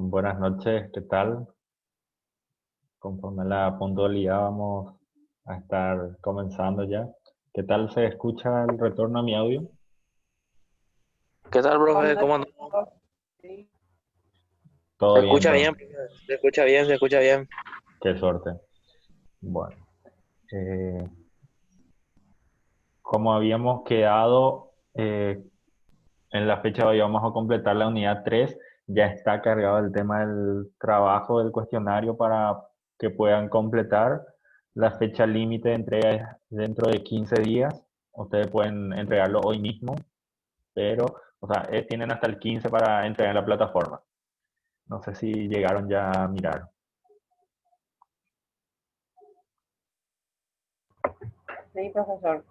Buenas noches, ¿qué tal? Conforme a la puntualidad vamos a estar comenzando ya. ¿Qué tal se escucha el retorno a mi audio? ¿Qué tal, Buenas profe? ¿Cómo noches, andamos? profe. Sí. Todo Se bien, escucha bien, todo. profe. Se escucha bien, se escucha bien. Qué suerte. Bueno, eh, como habíamos quedado en la fecha de hoy, vamos a completar la unidad 3. Ya está cargado el tema del trabajo del cuestionario para que puedan completar. La fecha límite de entrega es dentro de 15 días. Ustedes pueden entregarlo hoy mismo, pero, o sea, tienen hasta el 15 para entregar en la plataforma. No sé si llegaron ya a mirar. Sí, profesor.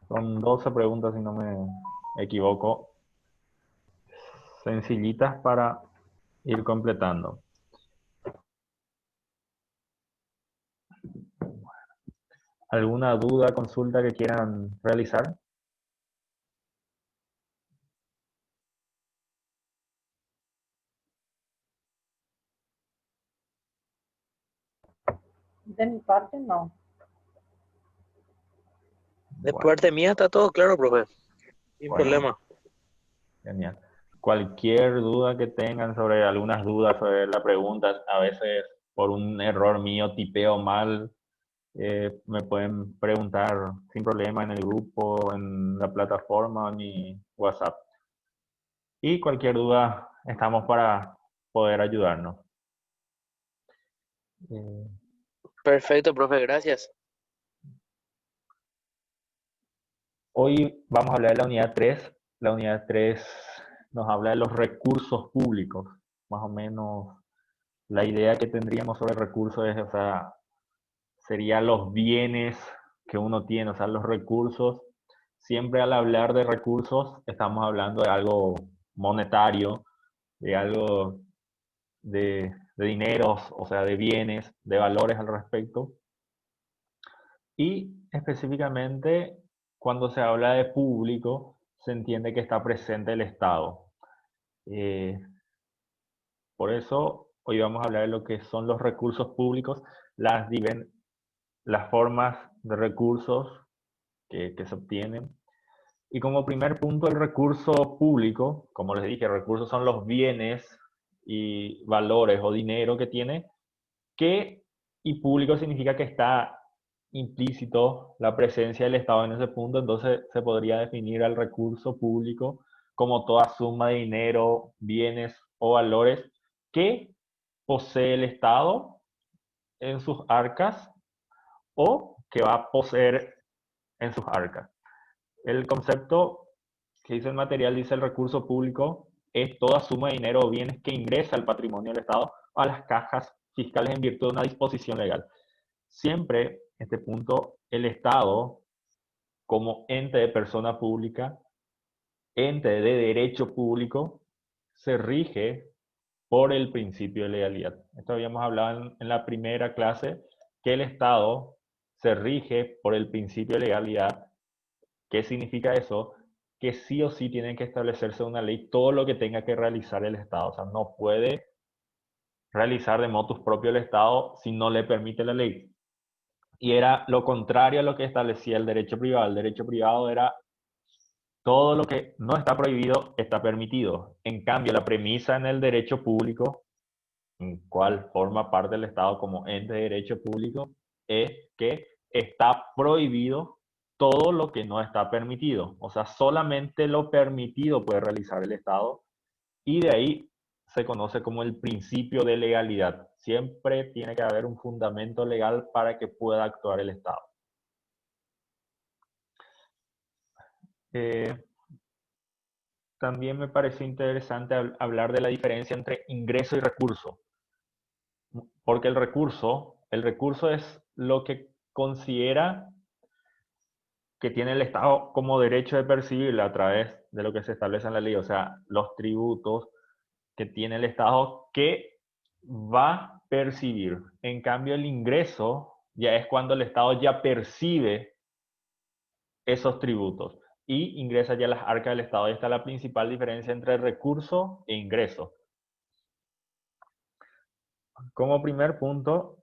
Son 12 preguntas, si no me equivoco, sencillitas para ir completando. ¿Alguna duda, consulta que quieran realizar? De mi parte, no. De Bueno, parte mía está todo claro, profe. Sin bueno, problema. genial. Cualquier duda que tengan sobre algunas dudas sobre la pregunta, a veces por un error mío tipeo mal, me pueden preguntar sin problema en el grupo, en la plataforma, en mi WhatsApp. Y cualquier duda, estamos para poder ayudarnos. Eh, Perfecto, profe, gracias. Hoy vamos a hablar de la unidad 3. La unidad 3 nos habla de los recursos públicos. Más o menos la idea que tendríamos sobre recursos es, o sea, serían los bienes que uno tiene, o sea, los recursos. Siempre al hablar de recursos estamos hablando de algo monetario, de algo de dineros, o sea, de bienes, de valores al respecto. Y específicamente, cuando se habla de público, se entiende que está presente el Estado. Eh, por eso, hoy vamos a hablar de lo que son los recursos públicos, las, las formas de recursos que se obtienen. Y como primer punto, el recurso público, como les dije, recursos son los bienes y valores o dinero que tiene, que y público significa que está implícito la presencia del Estado en ese punto, entonces se podría definir al recurso público como toda suma de dinero, bienes o valores que posee el Estado en sus arcas o que va a poseer en sus arcas. El concepto que dice el material, dice el recurso público, es toda suma de dinero o bienes que ingresa al patrimonio del Estado a las cajas fiscales en virtud de una disposición legal. Siempre, este punto, el Estado, como ente de persona pública, ente de derecho público, se rige por el principio de legalidad. Esto habíamos hablado en la primera clase, que el Estado se rige por el principio de legalidad. ¿Qué significa eso? Que sí o sí tiene que establecerse una ley todo lo que tenga que realizar el Estado. O sea, no puede realizar de motus propio el Estado si no le permite la ley. Y era lo contrario a lo que establecía el derecho privado. El derecho privado era todo lo que no está prohibido está permitido. En cambio, la premisa en el derecho público, en cual forma parte del Estado como ente de derecho público, es que está prohibido todo lo que no está permitido. O sea, solamente lo permitido puede realizar el Estado y de ahí se conoce como el principio de legalidad. Siempre tiene que haber un fundamento legal para que pueda actuar el Estado. Eh, También me pareció interesante hablar de la diferencia entre ingreso y recurso, porque el recurso es lo que considera que tiene el Estado como derecho de percibirla a través de lo que se establece en la ley, o sea, los tributos que tiene el Estado que va a percibir. En cambio, el ingreso ya es cuando el Estado ya percibe esos tributos. y ingresa ya a las arcas del Estado. Ahí está la principal diferencia entre recurso e ingreso. Como primer punto,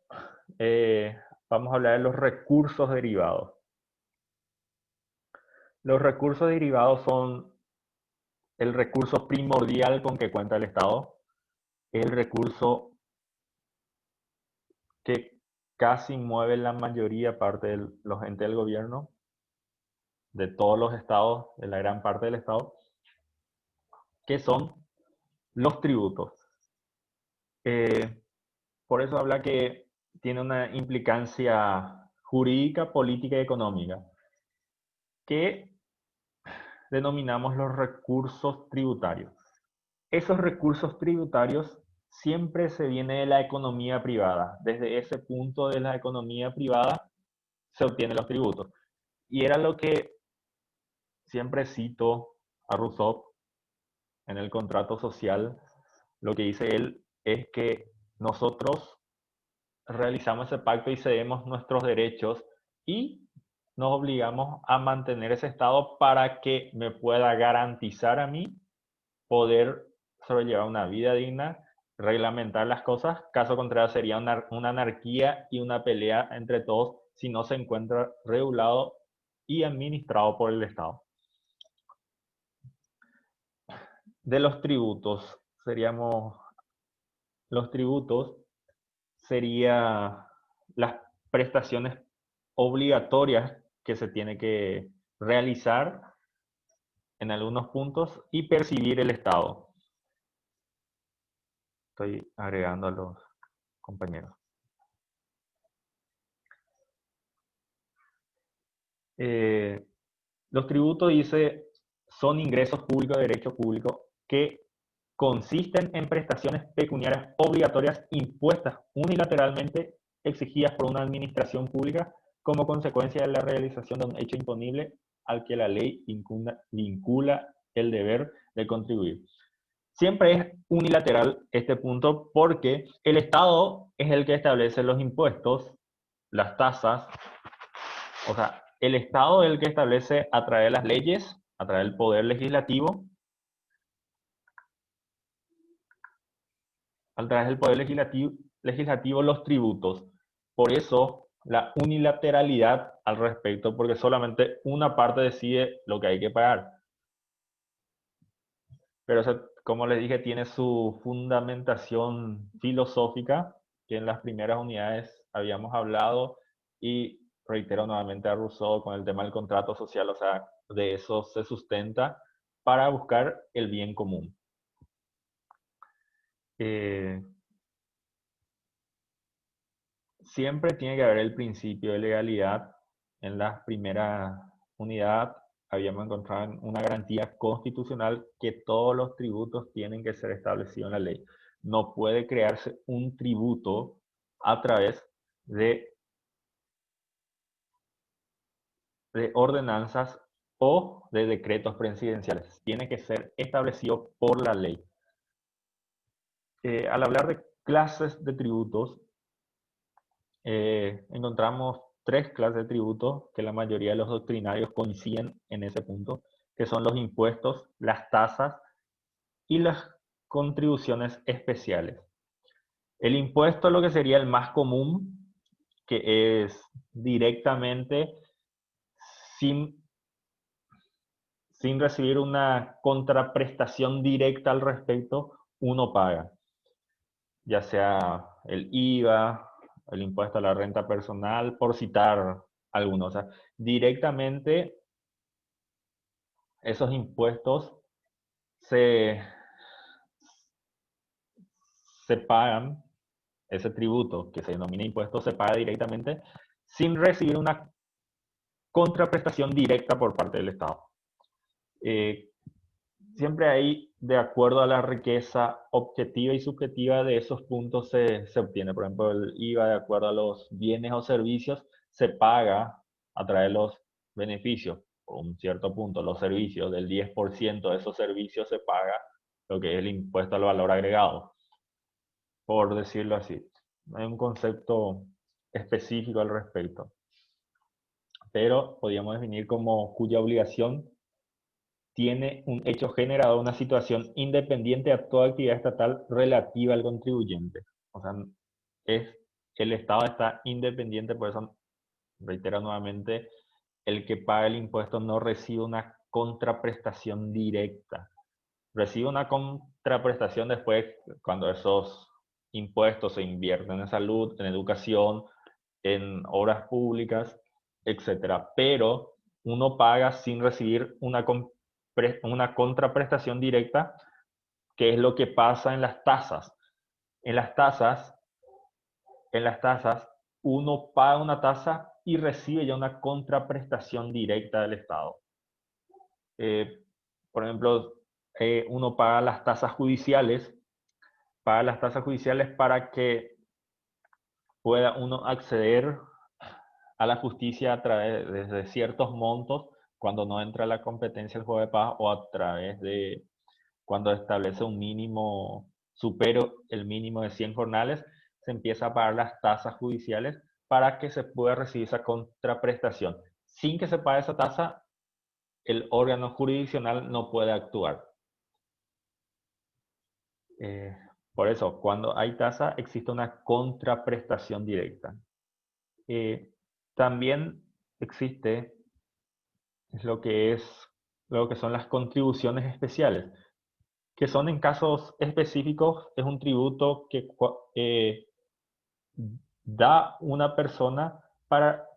vamos a hablar de los recursos derivados. Los recursos derivados son el recurso primordial con que cuenta el Estado, el recurso que casi mueve la mayoría parte de los entes del gobierno, de todos los estados, de la gran parte del Estado, que son los tributos. Por eso habla que tiene una implicancia jurídica, política y económica, que denominamos los recursos tributarios. Esos recursos tributarios siempre se viene de la economía privada. Desde ese punto de la economía privada se obtienen los tributos. Y era lo que siempre cito a Rousseau en el contrato social. Lo que dice él es que nosotros realizamos ese pacto y cedemos nuestros derechos y nos obligamos a mantener ese estado para que me pueda garantizar a mí poder sobrellevar una vida digna, reglamentar las cosas. Caso contrario sería una anarquía y una pelea entre todos si no se encuentra regulado y administrado por el Estado. De los tributos, los tributos serían las prestaciones obligatorias que se tiene que realizar en algunos puntos y percibir el Estado. Estoy agregando a los compañeros. Los tributos, dice, son ingresos públicos de derecho público que consisten en prestaciones pecuniarias obligatorias impuestas unilateralmente exigidas por una administración pública como consecuencia de la realización de un hecho imponible al que la ley vincula el deber de contribuir. Siempre es unilateral este punto porque el Estado es el que establece los impuestos, las tasas, o sea, el Estado es el que establece a través de las leyes, a través del poder legislativo, a través del poder legislativo los tributos. Por eso la unilateralidad al respecto, porque solamente una parte decide lo que hay que pagar. Pero eso, como les dije, tiene su fundamentación filosófica, que en las primeras unidades habíamos hablado, y reitero nuevamente a Rousseau con el tema del contrato social, o sea, de eso se sustenta para buscar el bien común. Siempre tiene que haber el principio de legalidad. En la primera unidad habíamos encontrado una garantía constitucional que todos los tributos tienen que ser establecidos en la ley. No puede crearse un tributo a través de ordenanzas o de decretos presidenciales. Tiene que ser establecido por la ley. Al hablar de clases de tributos, encontramos 3 clases de tributos que la mayoría de los doctrinarios coinciden en ese punto, que son los impuestos, las tasas y las contribuciones especiales. El impuesto, lo que sería el más común, que es directamente sin recibir una contraprestación directa al respecto, uno paga, ya sea el IVA, el impuesto a la renta personal, por citar algunos. O sea, directamente esos impuestos se pagan, ese tributo que se denomina impuesto se paga directamente sin recibir una contraprestación directa por parte del Estado. Siempre hay, de acuerdo a la riqueza objetiva y subjetiva de esos puntos se obtiene. Por ejemplo, el IVA, de acuerdo a los bienes o servicios, se paga a través de los beneficios. Por un cierto punto, los servicios, del 10% de esos servicios se paga lo que es el impuesto al valor agregado, por decirlo así. No hay un concepto específico al respecto, pero podríamos definir como cuya obligación tiene un hecho generado, una situación independiente a toda actividad estatal relativa al contribuyente. O sea, el Estado está independiente, por eso reitero nuevamente, el que paga el impuesto no recibe una contraprestación directa. Recibe una contraprestación después cuando esos impuestos se invierten en salud, en educación, en obras públicas, etcétera. Pero uno paga sin recibir una contraprestación directa, que es lo que pasa en las tasas. En las tasas, uno paga una tasa y recibe ya una contraprestación directa del Estado. Por ejemplo, uno paga las tasas judiciales para que pueda uno acceder a la justicia a través de ciertos montos cuando no entra la competencia del juego de paz, o a través de cuando establece un mínimo, supero el mínimo de 100 jornales, se empieza a pagar las tasas judiciales para que se pueda recibir esa contraprestación. Sin que se pague esa tasa, el órgano jurisdiccional no puede actuar. Por eso, cuando hay tasa, existe una contraprestación directa. También existe lo que son las contribuciones especiales, que son en casos específicos, es un tributo que da una persona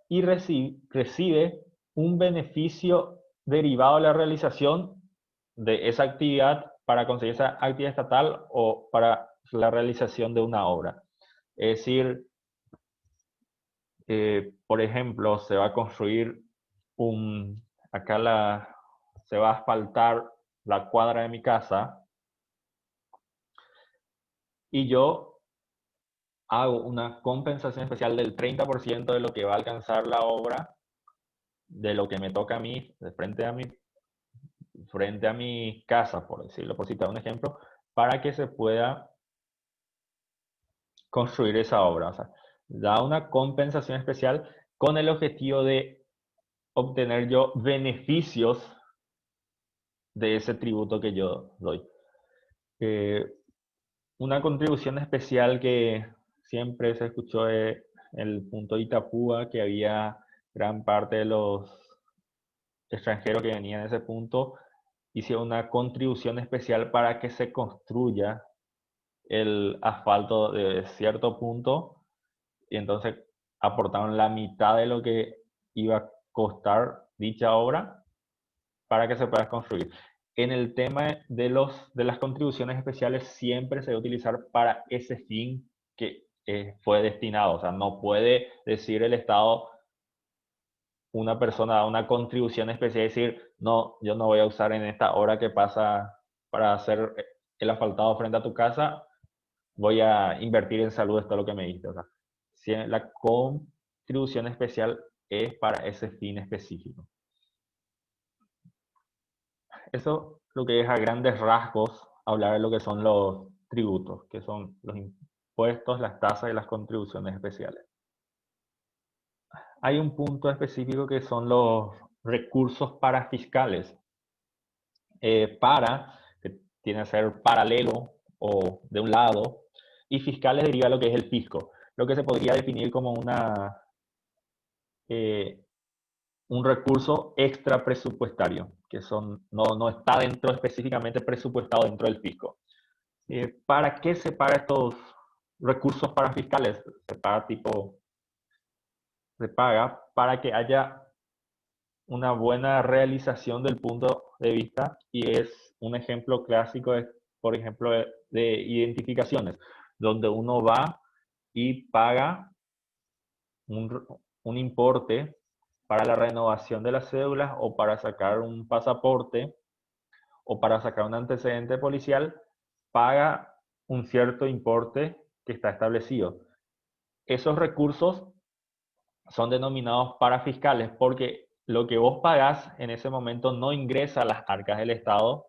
y recibe un beneficio derivado de la realización de esa actividad para conseguir esa actividad estatal o para la realización de una obra. Es decir, por ejemplo, se va a construir se va a asfaltar la cuadra de mi casa y yo hago una compensación especial del 30% de lo que va a alcanzar la obra, de lo que me toca a mí, frente a mi casa, por decirlo, por citar un ejemplo, para que se pueda construir esa obra. O sea, da una compensación especial con el objetivo de obtener yo beneficios de ese tributo que yo doy. Una contribución especial que siempre se escuchó es el punto de Itapúa, que había gran parte de los extranjeros que venían a ese punto, hicieron una contribución especial para que se construya el asfalto de cierto punto, y entonces aportaron la mitad de lo que iba a costar dicha obra para que se pueda construir. En el tema de las contribuciones especiales siempre se debe utilizar para ese fin que fue destinado. O sea, no puede decir el Estado, una persona da una contribución especial y decir, no, yo no voy a usar en esta hora que pasa para hacer el asfaltado frente a tu casa, voy a invertir en salud, esto es lo que me diste. O sea, si la contribución especial es para ese fin específico. Eso lo que es a grandes rasgos hablar de lo que son los tributos, que son los impuestos, las tasas y las contribuciones especiales. Hay un punto específico que son los recursos parafiscales. Que tiene que ser paralelo o de un lado, y fiscales deriva lo que es el fisco, lo que se podría definir como un recurso extra presupuestario, que no está específicamente presupuestado dentro del fisco. ¿Para qué se paga estos recursos parafiscales? Se paga para que haya una buena realización del punto de vista, y es un ejemplo clásico, por ejemplo, de identificaciones, donde uno va y paga un importe para la renovación de las cédulas, o para sacar un pasaporte, o para sacar un antecedente policial, paga un cierto importe que está establecido. Esos recursos son denominados parafiscales porque lo que vos pagás en ese momento no ingresa a las arcas del Estado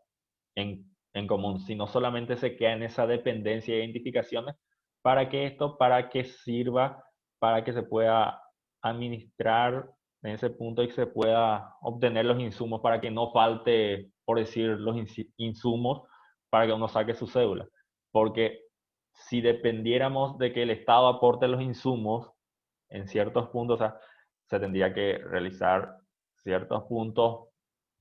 en común, sino solamente se queda en esa dependencia de identificaciones. ¿Para qué esto? Para que sirva, para que se pueda administrar en ese punto y que se pueda obtener los insumos para que no falte, por decir, los insumos para que uno saque su cédula. Porque si dependiéramos de que el Estado aporte los insumos en ciertos puntos, o sea, se tendría que realizar ciertos puntos,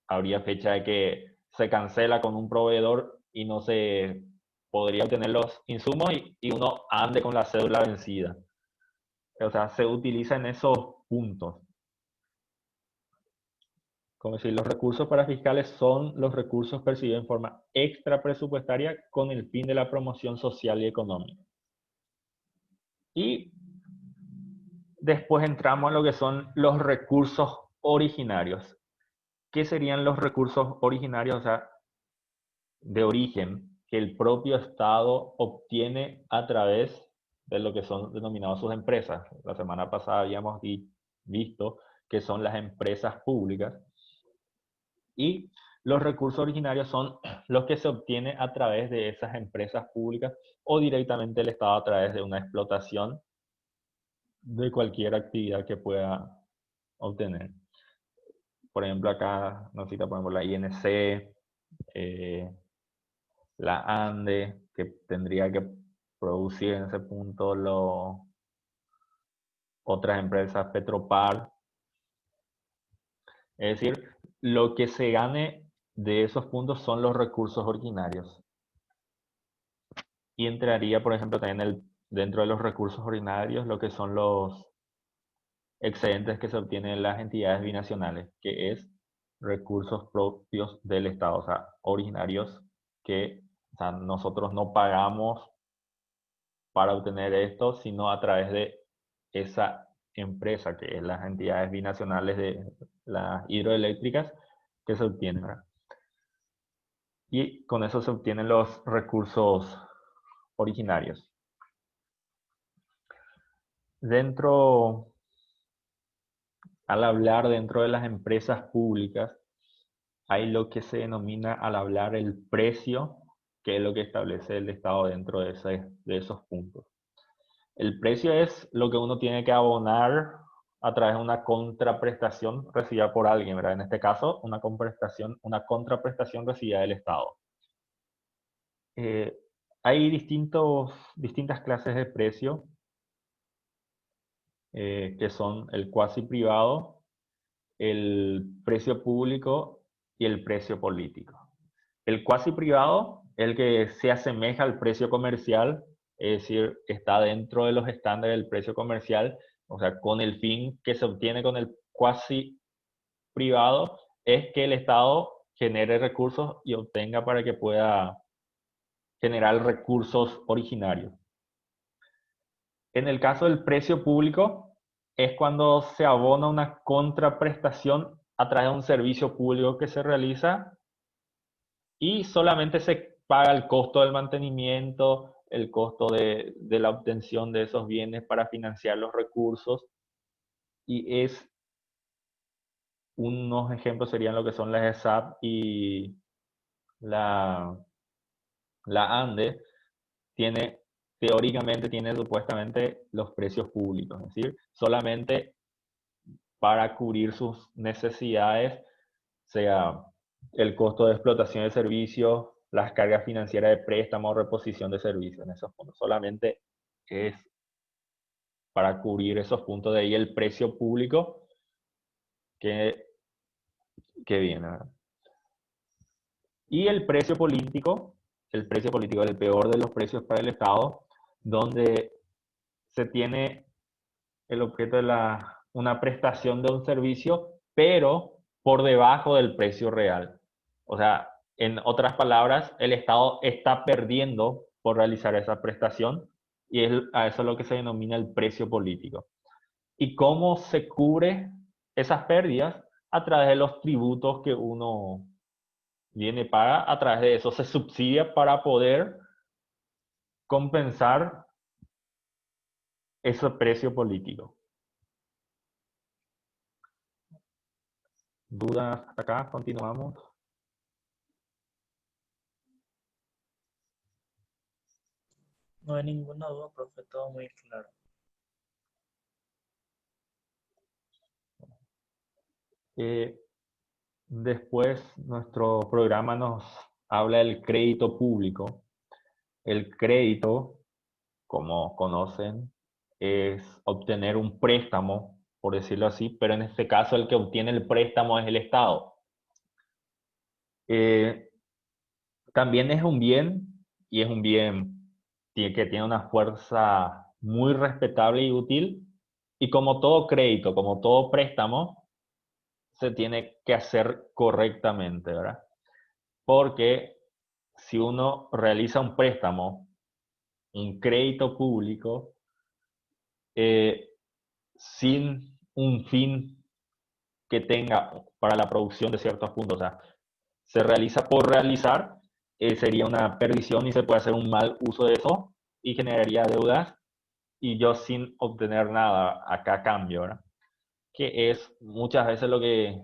habría fecha de que se cancela con un proveedor y no se podría obtener los insumos y uno ande con la cédula vencida. O sea, se utiliza en esos puntos. Como decir, los recursos parafiscales son los recursos percibidos en forma extra presupuestaria con el fin de la promoción social y económica. Y después entramos en lo que son los recursos originarios. ¿Qué serían los recursos originarios? O sea, de origen, que el propio Estado obtiene a través de lo que son denominadas sus empresas. La semana pasada habíamos visto que son las empresas públicas. Y los recursos originarios son los que se obtienen a través de esas empresas públicas o directamente el Estado a través de una explotación de cualquier actividad que pueda obtener. Por ejemplo, acá nos cita, por ejemplo, la INC, la ANDE, que tendría que producir en ese punto otras empresas, Petropar. Es decir, lo que se gane de esos puntos son los recursos originarios. Y entraría, por ejemplo, también dentro de los recursos ordinarios lo que son los excedentes que se obtienen en las entidades binacionales, que es recursos propios del Estado, o sea, originarios que, o sea, nosotros no pagamos para obtener esto, sino a través de esa empresa, que es las entidades binacionales de las hidroeléctricas, que se obtienen, ¿verdad? Y con eso se obtienen los recursos originarios. Al hablar dentro de las empresas públicas, hay lo que se denomina al hablar el precio, que es lo que establece el Estado dentro de esos puntos. El precio es lo que uno tiene que abonar a través de una contraprestación recibida por alguien, ¿verdad? En este caso, una contraprestación recibida del Estado. Hay distintas clases de precio, que son el cuasi privado, el precio público y el precio político. El cuasi privado, el que se asemeja al precio comercial, es decir, está dentro de los estándares del precio comercial, o sea, con el fin que se obtiene con el cuasi privado, es que el Estado genere recursos y obtenga para que pueda generar recursos originarios. En el caso del precio público, es cuando se abona una contraprestación a través de un servicio público que se realiza y solamente se paga el costo del mantenimiento, el costo de la obtención de esos bienes para financiar los recursos. Y unos ejemplos serían lo que son las ESAP y la ANDE, teóricamente tiene supuestamente los precios públicos, es decir, solamente para cubrir sus necesidades, sea el costo de explotación de servicios, las cargas financieras de préstamo, reposición de servicios en esos puntos. Solamente es para cubrir esos puntos, de ahí el precio público que viene, ¿verdad? Y el precio político es el peor de los precios para el Estado, donde se tiene el objeto de una prestación de un servicio, pero por debajo del precio real. O sea, en otras palabras, el Estado está perdiendo por realizar esa prestación y a eso es lo que se denomina el precio político. ¿Y cómo se cubre esas pérdidas? A través de los tributos que uno viene paga, a través de eso se subsidia para poder compensar ese precio político. ¿Dudas hasta acá? Continuamos. No hay ninguna duda, profe, todo muy claro. Después, nuestro programa nos habla del crédito público. El crédito, como conocen, es obtener un préstamo, por decirlo así, pero en este caso el que obtiene el préstamo es el Estado. También es un bien, y es un bien que tiene una fuerza muy respetable y útil, y como todo crédito, como todo préstamo, se tiene que hacer correctamente, ¿verdad? Porque si uno realiza un préstamo, un crédito público, sin un fin que tenga para la producción de ciertos puntos, o sea, se realiza por realizar, sería una perdición y se puede hacer un mal uso de eso y generaría deudas y yo sin obtener nada acá a cambio, ¿verdad? Que es muchas veces lo que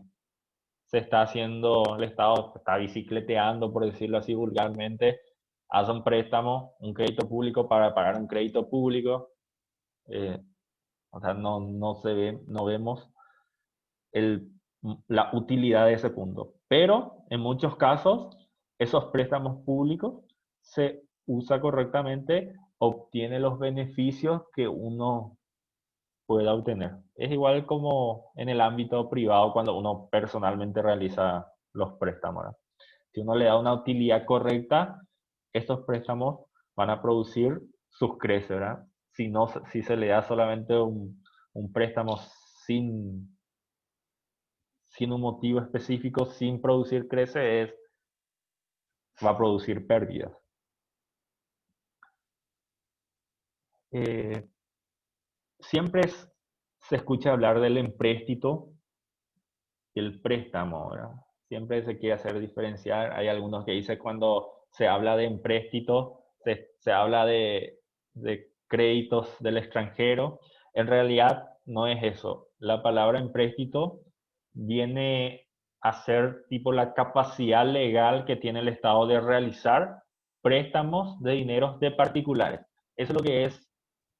se está haciendo, el Estado está bicicleteando, por decirlo así vulgarmente, hace un préstamo, un crédito público para pagar un crédito público, eh, o sea, no se ve, no vemos el, la utilidad de ese punto. Pero en muchos casos, esos préstamos públicos se usa correctamente, obtiene los beneficios que uno pueda obtener. Es igual como en el ámbito privado cuando uno personalmente realiza los préstamos, ¿verdad? Si uno le da una utilidad correcta, estos préstamos van a producir sus creces, ¿verdad? Si, no, si se le da solamente un préstamo sin un motivo específico, sin producir creces, va a producir pérdidas. Siempre se escucha hablar del empréstito y el préstamo, ¿verdad? Siempre se quiere hacer diferenciar. Hay algunos que dicen cuando se habla de empréstito, se habla de créditos del extranjero. En realidad no es eso. La palabra empréstito viene a ser tipo la capacidad legal que tiene el Estado de realizar préstamos de dineros de particulares. Eso es lo que es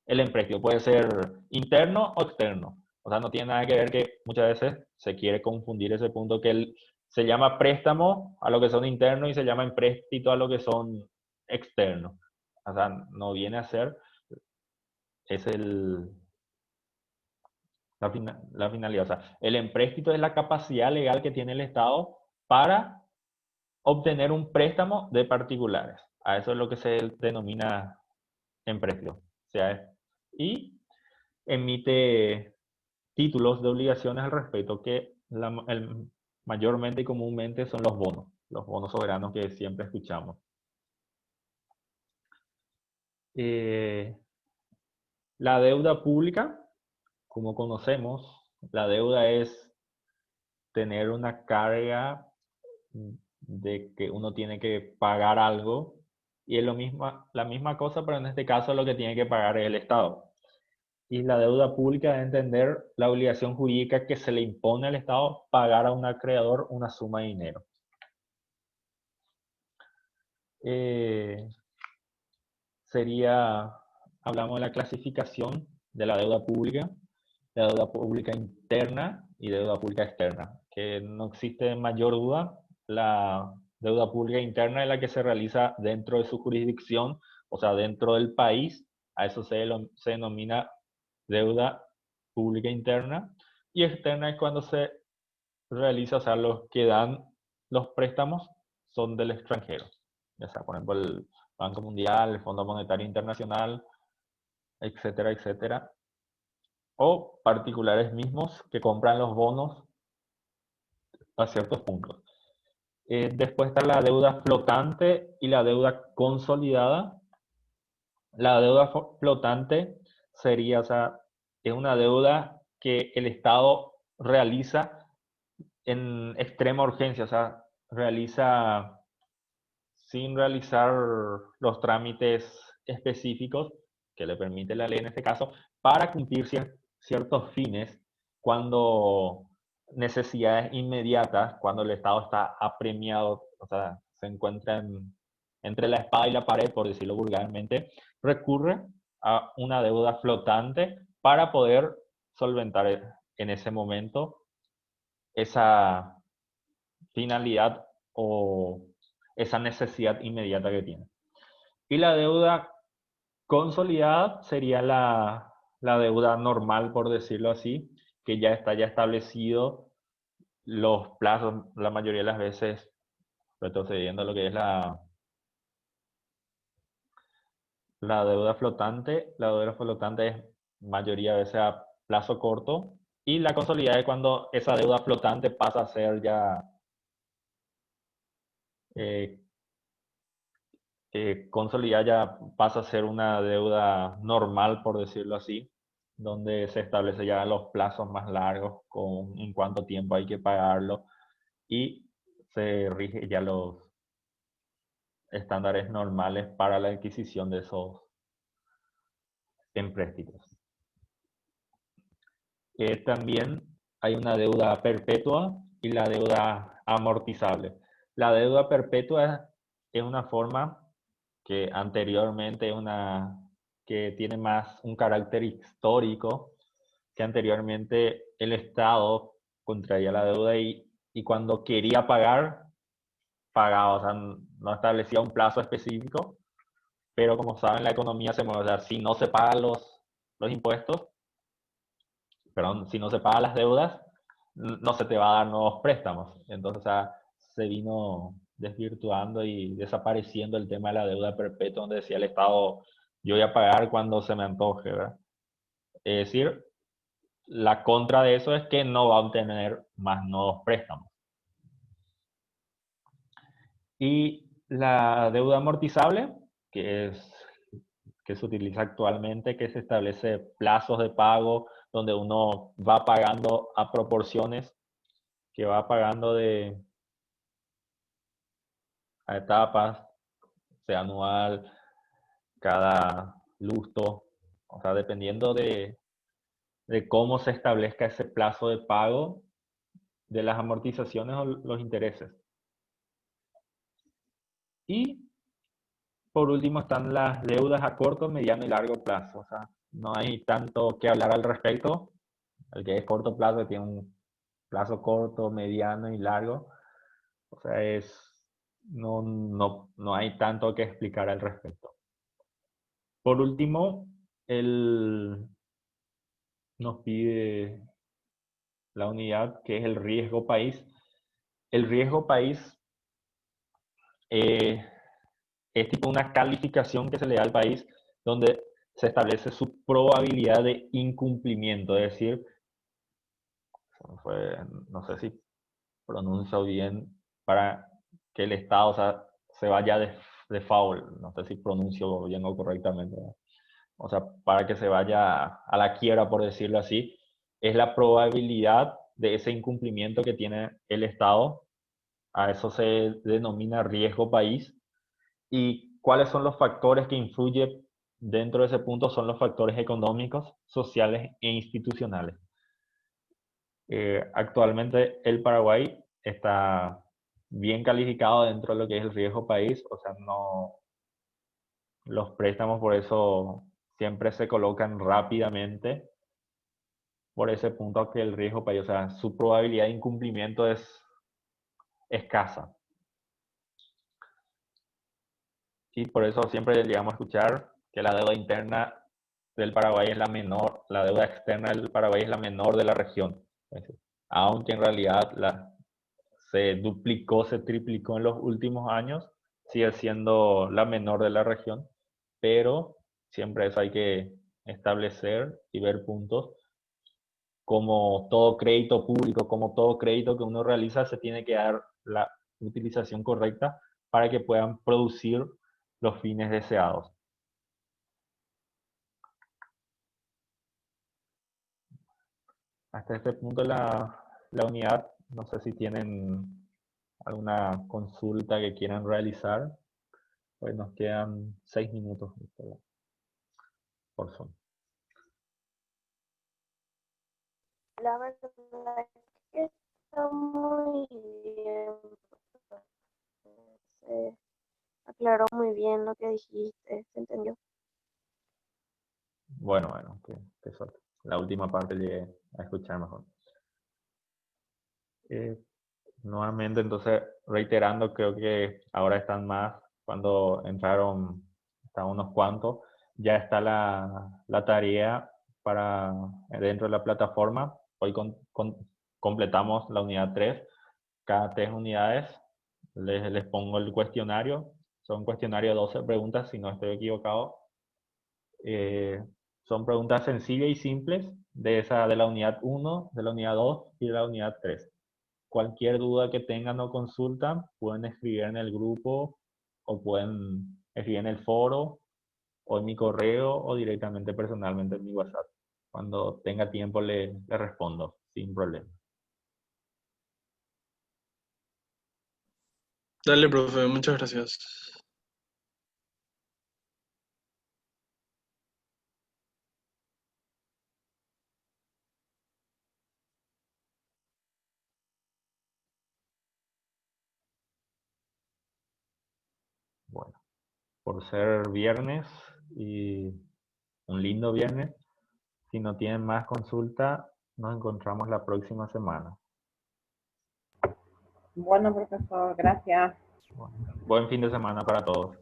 el empréstito. Puede ser interno o externo. O sea, no tiene nada que ver que muchas veces se quiere confundir ese punto que se llama préstamo a lo que son internos y se llama empréstito a lo que son externos. O sea, no viene a ser, es la finalidad. O sea, el empréstito es la capacidad legal que tiene el Estado para obtener un préstamo de particulares. A eso es lo que se denomina empréstito. O sea, y emite títulos de obligaciones al respecto que mayormente y comúnmente son los bonos soberanos que siempre escuchamos. La deuda pública, como conocemos, la deuda es tener una carga de que uno tiene que pagar algo y es la misma cosa, pero en este caso lo que tiene que pagar es el Estado. Y la deuda pública debe entender la obligación jurídica que se le impone al Estado pagar a un acreedor una suma de dinero. Hablamos de la clasificación de la deuda pública interna y deuda pública externa, que no existe mayor duda, la deuda pública interna es la que se realiza dentro de su jurisdicción, o sea, dentro del país, a eso se denomina deuda pública interna, y externa es cuando se realiza, o sea, los que dan los préstamos son del extranjero, ya sea, por ejemplo, el Banco Mundial, el Fondo Monetario Internacional, etcétera, etcétera, o particulares mismos que compran los bonos a ciertos puntos. Después está la deuda flotante y la deuda consolidada. La deuda flotante sería, o sea, es una deuda que el Estado realiza en extrema urgencia, o sea, realiza sin realizar los trámites específicos que le permite la ley en este caso, para cumplir ciertos fines cuando necesidades inmediatas, cuando el Estado está apremiado, o sea, se encuentra entre la espada y la pared, por decirlo vulgarmente, recurre a una deuda flotante para poder solventar en ese momento esa finalidad o esa necesidad inmediata que tiene. Y la deuda consolidada sería la deuda normal, por decirlo así, que ya está ya establecido los plazos, la mayoría de las veces, retrocediendo a lo que es la deuda flotante. La deuda flotante es mayoría de veces a plazo corto, y la consolidada es cuando esa deuda flotante pasa a ser ya consolidada, ya pasa a ser una deuda normal, por decirlo así, donde se establece ya los plazos más largos, con en cuánto tiempo hay que pagarlo, y se rige ya los estándares normales para la adquisición de esos empréstitos. También hay una deuda perpetua y la deuda amortizable. La deuda perpetua es una forma que anteriormente que tiene más un carácter histórico, que anteriormente el Estado contraía la deuda y cuando quería pagar, pagaba, o sea, no establecía un plazo específico, pero como saben, la economía se mueve, o sea, si no se pagan los impuestos, perdón, si no se pagan las deudas, no se te va a dar nuevos préstamos. Entonces, o sea, se vino desvirtuando y desapareciendo el tema de la deuda perpetua, donde decía el Estado, yo voy a pagar cuando se me antoje, ¿verdad? Es decir, la contra de eso es que no va a obtener más nuevos préstamos. Y la deuda amortizable, que se utiliza actualmente, que se establece plazos de pago donde uno va pagando a proporciones, que va pagando a etapas, sea anual, cada lustro, o sea, dependiendo de cómo se establezca ese plazo de pago de las amortizaciones o los intereses. Y por último están las deudas a corto, mediano y largo plazo. O sea, no hay tanto que hablar al respecto. El que es corto plazo tiene un plazo corto, mediano y largo. O sea, no hay tanto que explicar al respecto. Por último, nos pide la unidad que es el riesgo país. El riesgo país es tipo una calificación que se le da al país donde se establece su probabilidad de incumplimiento, es decir, no sé si pronuncio bien, para que el Estado, o sea, se vaya de foul, no sé si pronuncio bien o correctamente, ¿no? O sea, para que se vaya a la quiebra, por decirlo así, es la probabilidad de ese incumplimiento que tiene el Estado. A eso se denomina riesgo país. ¿Y cuáles son los factores que influyen dentro de ese punto? Son los factores económicos, sociales e institucionales. Actualmente el Paraguay está bien calificado dentro de lo que es el riesgo país, o sea, no, los préstamos por eso siempre se colocan rápidamente por ese punto, que el riesgo país, o sea, su probabilidad de incumplimiento es escasa. Y por eso siempre llegamos a escuchar que la deuda interna del Paraguay es la menor, la deuda externa del Paraguay es la menor de la región. Aunque en realidad se duplicó, se triplicó en los últimos años, sigue siendo la menor de la región, pero siempre eso hay que establecer y ver puntos. Como todo crédito público, como todo crédito que uno realiza, se tiene que dar la utilización correcta para que puedan producir los fines deseados. Hasta este punto la unidad, no sé si tienen alguna consulta que quieran realizar. Pues nos quedan 6 minutos por Zoom. La verdad que está muy bien. Se aclaró muy bien lo que dijiste, se entendió. Bueno, qué suerte. La última parte llegué a escuchar mejor. Eh, nuevamente, entonces, reiterando, creo que ahora están más, cuando entraron, están unos cuantos, ya está la tarea para dentro de la plataforma. Hoy completamos la unidad 3, cada 3 unidades les pongo el cuestionario, son cuestionario de 12 preguntas, si no estoy equivocado. Son preguntas sencillas y simples de la unidad 1, de la unidad 2 y de la unidad 3. Cualquier duda que tengan o consultan, pueden escribir en el grupo o pueden escribir en el foro o en mi correo o directamente personalmente en mi WhatsApp. Cuando tenga tiempo le respondo sin problema. Dale, profe, muchas gracias. Bueno, por ser viernes y un lindo viernes, si no tienen más consulta, nos encontramos la próxima semana. Bueno, profesor, gracias. Bueno, buen fin de semana para todos.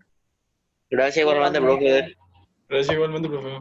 Gracias igualmente, profe. Gracias igualmente, profe.